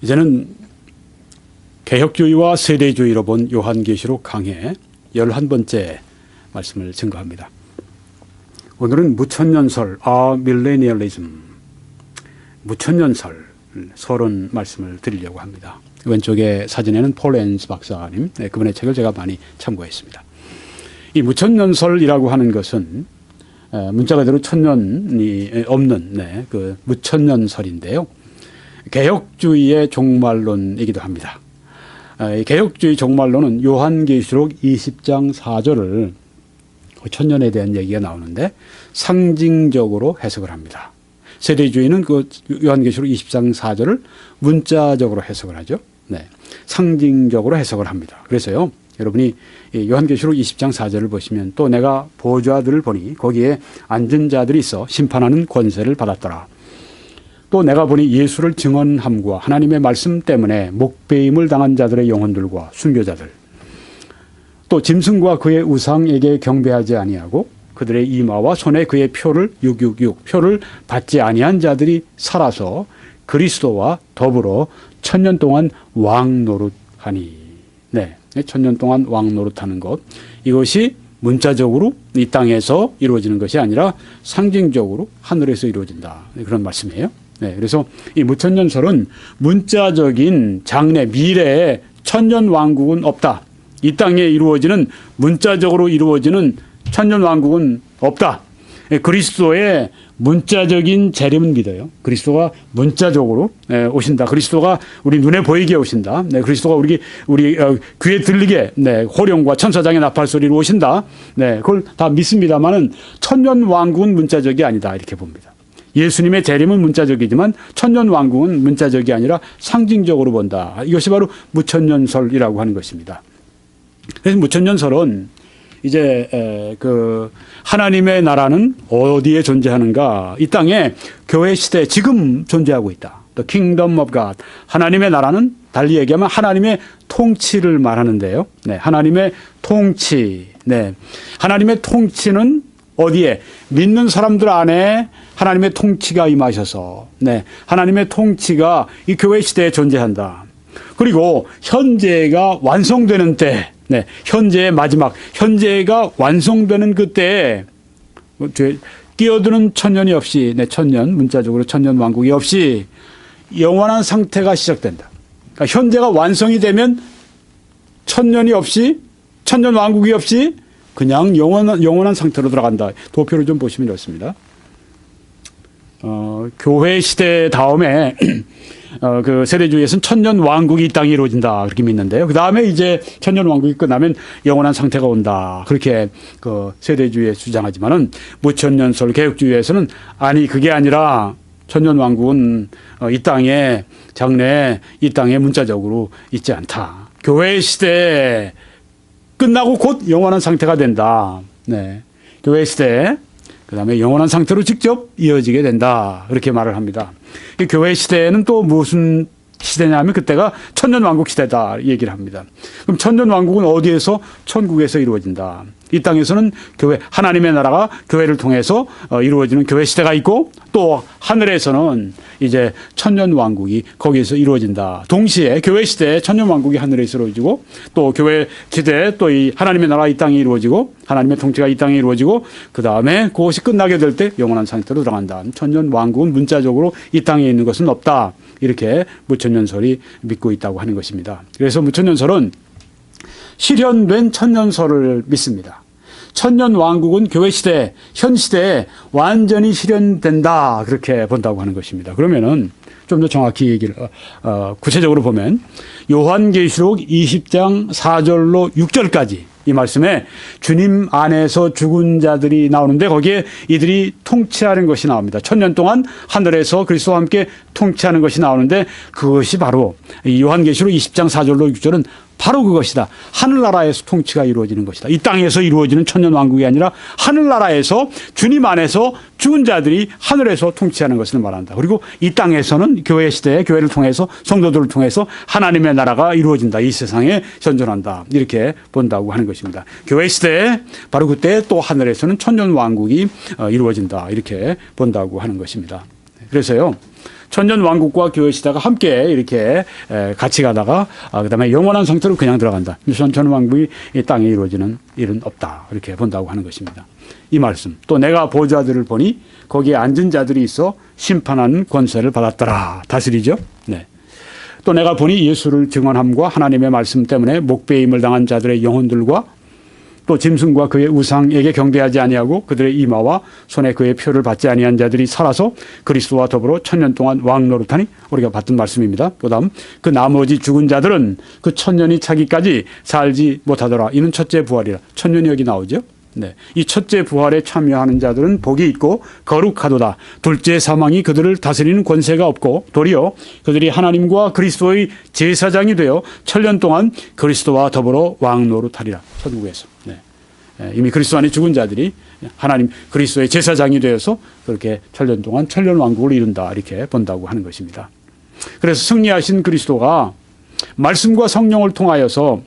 이제는 개혁주의와 세대주의로 본 요한계시록 강해 11번째 말씀을 증거합니다. 오늘은 무천년설, 밀레니얼리즘, 무천년설, 서론 말씀을 드리려고 합니다. 왼쪽에 사진에는 폴 앤스 박사님, 그분의 책을 제가 많이 참고했습니다. 이 무천년설이라고 하는 것은 문자 그대로 천년이 없는 그 무천년설인데요. 개혁주의의 종말론이기도 합니다. 개혁주의 종말론은 요한계시록 20장 4절을 천년에 대한 얘기가 나오는데 상징적으로 해석을 합니다. 세대주의는 그 요한계시록 20장 4절을 문자적으로 해석을 하죠. 상징적으로 해석을 합니다. 그래서요, 여러분이 요한계시록 20장 4절을 보시면 또 내가 보좌들을 보니 거기에 앉은 자들이 있어 심판하는 권세를 받았더라. 또 내가 보니 예수를 증언함과 하나님의 말씀 때문에 목배임을 당한 자들의 영혼들과 순교자들, 또 짐승과 그의 우상에게 경배하지 아니하고 그들의 이마와 손에 그의 표를 666 표를 받지 아니한 자들이 살아서 그리스도와 더불어 천년 동안 왕노릇하니. 천년 동안 왕노릇하는 것, 이것이 문자적으로 이 땅에서 이루어지는 것이 아니라 상징적으로 하늘에서 이루어진다, 그런 말씀이에요. 그래서 이 무천년설은 문자적인 장래, 미래에 천년 왕국은 없다. 이 땅에 이루어지는, 문자적으로 이루어지는 천년 왕국은 없다. 그리스도의 문자적인 재림은 믿어요. 그리스도가 문자적으로 오신다. 그리스도가 우리 눈에 보이게 오신다. 그리스도가 우리 귀에 들리게 호령과 천사장의 나팔 소리로 오신다. 그걸 다 믿습니다만은 천년 왕국은 문자적이 아니다, 이렇게 봅니다. 예수님의 재림은 문자적이지만 천년 왕국은 문자적이 아니라 상징적으로 본다. 이것이 바로 무천년설이라고 하는 것입니다. 그래서 무천년설은 이제 그 하나님의 나라는 어디에 존재하는가? 이 땅에 교회 시대 지금 존재하고 있다. The Kingdom of God. 하나님의 나라는 달리 얘기하면 하나님의 통치를 말하는데요. 하나님의 통치. 하나님의 통치는 어디에? 믿는 사람들 안에 하나님의 통치가 임하셔서 하나님의 통치가 이 교회 시대에 존재한다. 그리고 현재가 완성되는 때, 현재의 마지막, 현재가 완성되는 그때에 끼어드는 천년이 없이, 천년, 문자적으로 천년 왕국이 없이 영원한 상태가 시작된다. 그러니까 현재가 완성이 되면 천년이 없이, 천년 왕국이 없이 그냥 영원한 상태로 들어간다. 도표를 좀 보시면 좋습니다. 교회 시대 다음에 그 세대주의에서는 천년 왕국이 이 땅에 이루어진다, 그렇게 믿는데요. 그 다음에 이제 천년 왕국이 끝나면 영원한 상태가 온다, 그렇게 그 세대주의에 주장하지만은 무천년설 개혁주의에서는 아니, 그게 아니라 천년 왕국은 이 땅에 장래, 이 땅에 문자적으로 있지 않다. 교회 시대 끝나고 곧 영원한 상태가 된다. 교회 시대, 그 다음에 영원한 상태로 직접 이어지게 된다, 그렇게 말을 합니다. 이 교회 시대에는 또 무슨 시대냐면 그때가 천년 왕국 시대다 얘기를 합니다. 그럼 천년 왕국은 어디에서? 천국에서 이루어진다. 이 땅에서는 교회, 하나님의 나라가 교회를 통해서 이루어지는 교회 시대가 있고, 또 하늘에서는 이제 천년 왕국이 거기에서 이루어진다. 동시에 교회 시대에 천년 왕국이 하늘에서 이루어지고, 또 교회 시대에 또 이 하나님의 나라가 이 땅에 이루어지고, 하나님의 통치가 이 땅에 이루어지고, 그 다음에 그것이 끝나게 될 때 영원한 상태로 들어간다. 천년 왕국은 문자적으로 이 땅에 있는 것은 없다, 이렇게 무천년설이 믿고 있다고 하는 것입니다. 그래서 무천년설은 실현된 천년설을 믿습니다. 천년 왕국은 교회 시대, 현 시대에 완전히 실현된다, 그렇게 본다고 하는 것입니다. 그러면은 좀 더 정확히 얘기를 구체적으로 보면 요한계시록 20장 4절로 6절까지 이 말씀에 주님 안에서 죽은 자들이 나오는데 거기에 이들이 통치하는 것이 나옵니다. 천년 동안 하늘에서 그리스도와 함께 통치하는 것이 나오는데 그것이 바로 요한계시록 20장 4절로 6절은 바로 그것이다. 하늘나라에서 통치가 이루어지는 것이다. 이 땅에서 이루어지는 천년왕국이 아니라 하늘나라에서 주님 안에서 죽은 자들이 하늘에서 통치하는 것을 말한다. 그리고 이 땅에서는 교회 시대에 교회를 통해서 성도들을 통해서 하나님의 나라가 이루어진다. 이 세상에 현존한다. 이렇게 본다고 하는 것입니다. 교회 시대에 바로 그때 또 하늘에서는 천년왕국이 이루어진다. 이렇게 본다고 하는 것입니다. 그래서요, 천년 왕국과 교회 시대가 함께 이렇게 같이 가다가 그다음에 영원한 상태로 그냥 들어간다. 천년 왕국이 이 땅에 이루어지는 일은 없다. 이렇게 본다고 하는 것입니다. 이 말씀. 또 내가 보좌들을 보니 거기에 앉은 자들이 있어 심판하는 권세를 받았더라. 다스리죠. 네. 또 내가 보니 예수를 증언함과 하나님의 말씀 때문에 목배임을 당한 자들의 영혼들과 또 짐승과 그의 우상에게 경배하지 아니하고 그들의 이마와 손에 그의 표를 받지 아니한 자들이 살아서 그리스도와 더불어 천년 동안 왕노릇하니 우리가 봤던 말씀입니다. 그다음 그 나머지 죽은 자들은 그 천년이 차기까지 살지 못하더라. 이는 첫째 부활이라. 천년이 여기 나오죠. 네. 이 첫째 부활에 참여하는 자들은 복이 있고 거룩하도다. 둘째 사망이 그들을 다스리는 권세가 없고 도리어 그들이 하나님과 그리스도의 제사장이 되어 천년 동안 그리스도와 더불어 왕노릇하리라. 천국에서. 네. 이미 그리스도 안에 죽은 자들이 하나님 그리스도의 제사장이 되어서 그렇게 천년 동안 천년 왕국을 이룬다. 이렇게 본다고 하는 것입니다. 그래서 승리하신 그리스도가 말씀과 성령을 통하여서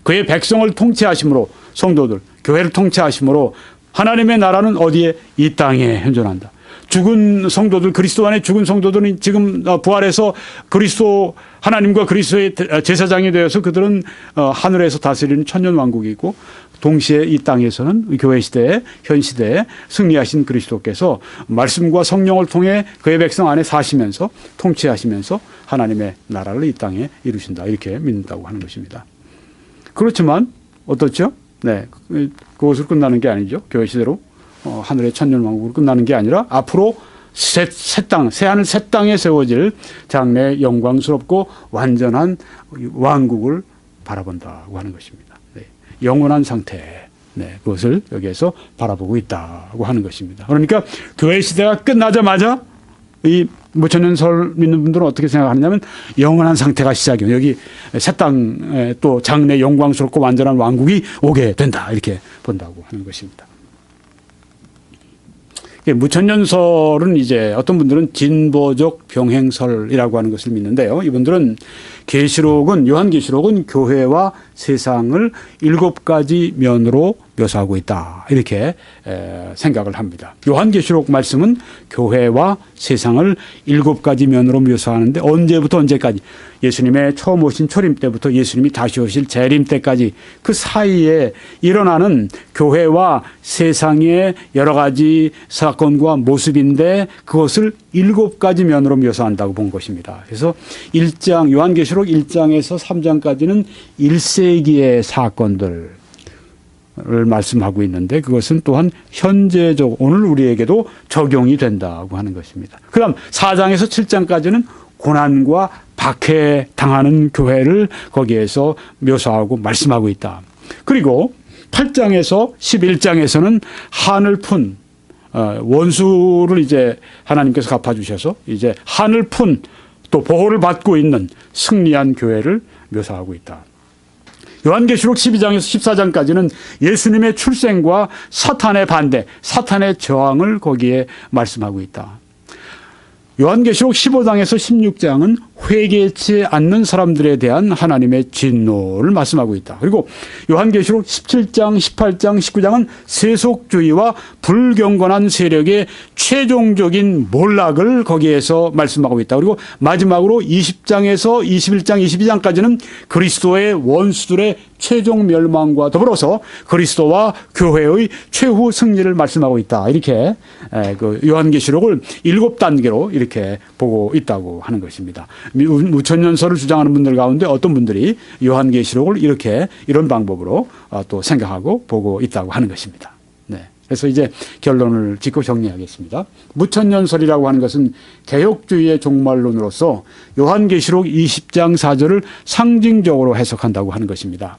그의 백성을 통치하심으로 성도들 교회를 통치하심으로 하나님의 나라는 어디에? 이 땅에 현존한다. 죽은 성도들 그리스도 안에 죽은 성도들은 지금 부활해서 그리스도 하나님과 그리스도의 제사장이 되어서 그들은 하늘에서 다스리는 천년 왕국이 있고 동시에 이 땅에서는 교회 시대에 현 시대에 승리하신 그리스도께서 말씀과 성령을 통해 그의 백성 안에 사시면서 통치하시면서 하나님의 나라를 이 땅에 이루신다. 이렇게 믿는다고 하는 것입니다. 그렇지만 어떻죠? 네, 그것으로 끝나는 게 아니죠. 교회 시대로 하늘의 천년 왕국으로 끝나는 게 아니라 앞으로 새 하늘 새 땅에 세워질 장래 영광스럽고 완전한 왕국을 바라본다고 하는 것입니다. 네, 영원한 상태, 네, 그것을 여기에서 바라보고 있다고 하는 것입니다. 그러니까 교회 시대가 끝나자마자 이 무천년설 믿는 분들은 어떻게 생각하느냐면 영원한 상태가 시작이에요. 여기 새 땅에 또 장래 영광스럽고 완전한 왕국이 오게 된다. 이렇게 본다고 하는 것입니다. 무천년설은 이제 어떤 분들은 진보적 병행설이라고 하는 것을 믿는데요. 이분들은 요한계시록은 교회와 세상을 7가지 면으로 묘사하고 있다. 이렇게 생각을 합니다. 요한계시록 말씀은 교회와 세상을 7가지 면으로 묘사하는데 언제부터 언제까지? 예수님의 처음 오신 초림 때부터 예수님이 다시 오실 재림 때까지 그 사이에 일어나는 교회와 세상의 여러 가지 사건과 모습인데 그것을 7가지 면으로 묘사한다고 본 것입니다. 그래서 요한계시록 1장에서 3장까지는 1세기의 사건들 을 말씀하고 있는데 그것은 또한 현재적 오늘 우리에게도 적용이 된다고 하는 것입니다. 그다음 4장에서 7장까지는 고난과 박해 당하는 교회를 거기에서 묘사하고 말씀하고 있다. 그리고 8장에서 11장에서는 한을 푼 원수를 이제 하나님께서 갚아주셔서 이제 한을 푼 또 보호를 받고 있는 승리한 교회를 묘사하고 있다. 요한계시록 12장에서 14장까지는 예수님의 출생과 사탄의 반대, 사탄의 저항을 거기에 말씀하고 있다. 요한계시록 15장에서 16장은 회개치 않는 사람들에 대한 하나님의 진노를 말씀하고 있다. 그리고 요한계시록 17장, 18장, 19장은 세속주의와 불경건한 세력의 최종적인 몰락을 거기에서 말씀하고 있다. 그리고 마지막으로 20장에서 21장, 22장까지는 그리스도의 원수들의 최종 멸망과 더불어서 그리스도와 교회의 최후 승리를 말씀하고 있다. 이렇게 그 요한계시록을 7단계로 이렇게 보고 있다고 하는 것입니다. 무천년설을 주장하는 분들 가운데 어떤 분들이 요한계시록을 이런 방법으로 또 생각하고 보고 있다고 하는 것입니다. 네. 그래서 이제 결론을 짓고 정리하겠습니다. 무천년설이라고 하는 것은 개혁주의의 종말론으로서 요한계시록 20장 4절을 상징적으로 해석한다고 하는 것입니다.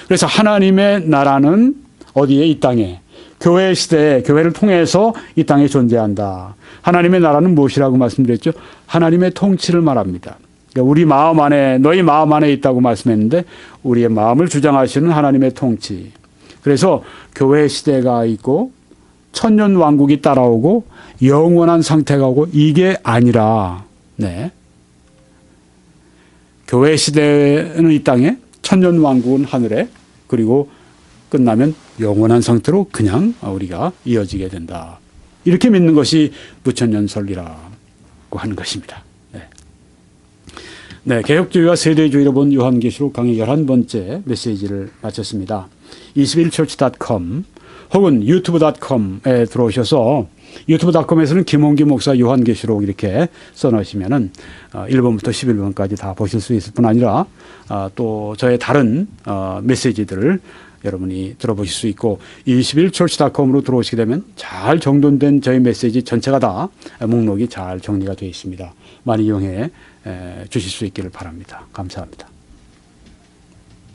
그래서 하나님의 나라는 어디에? 이 땅에. 교회 시대에 교회를 통해서 이 땅에 존재한다. 하나님의 나라는 무엇이라고 말씀드렸죠? 하나님의 통치를 말합니다. 그러니까 우리 마음 안에 너희 마음 안에 있다고 말씀했는데 우리의 마음을 주장하시는 하나님의 통치. 그래서 교회 시대가 있고 천년 왕국이 따라오고 영원한 상태가 오고 이게 아니라 네. 교회 시대는 이 땅에 천년 왕국은 하늘에 그리고 끝나면 영원한 상태로 그냥 우리가 이어지게 된다. 이렇게 믿는 것이 무천년설이라고 하는 것입니다. 네, 개혁주의와 세대주의로 본 요한계시록 강의 11번째 메시지를 마쳤습니다. 21church.com 혹은 유튜브.com에 들어오셔서 유튜브.com에서는 김홍기 목사 요한계시록 이렇게 써놓으시면은 1번부터 11번까지 다 보실 수 있을 뿐 아니라 또 저의 다른 메시지들을 여러분이 들어보실 수 있고 21church.com으로 들어오시게 되면 잘 정돈된 저희 메시지 전체가 다 목록이 잘 정리가 되어 있습니다. 많이 이용해 주실 수 있기를 바랍니다. 감사합니다.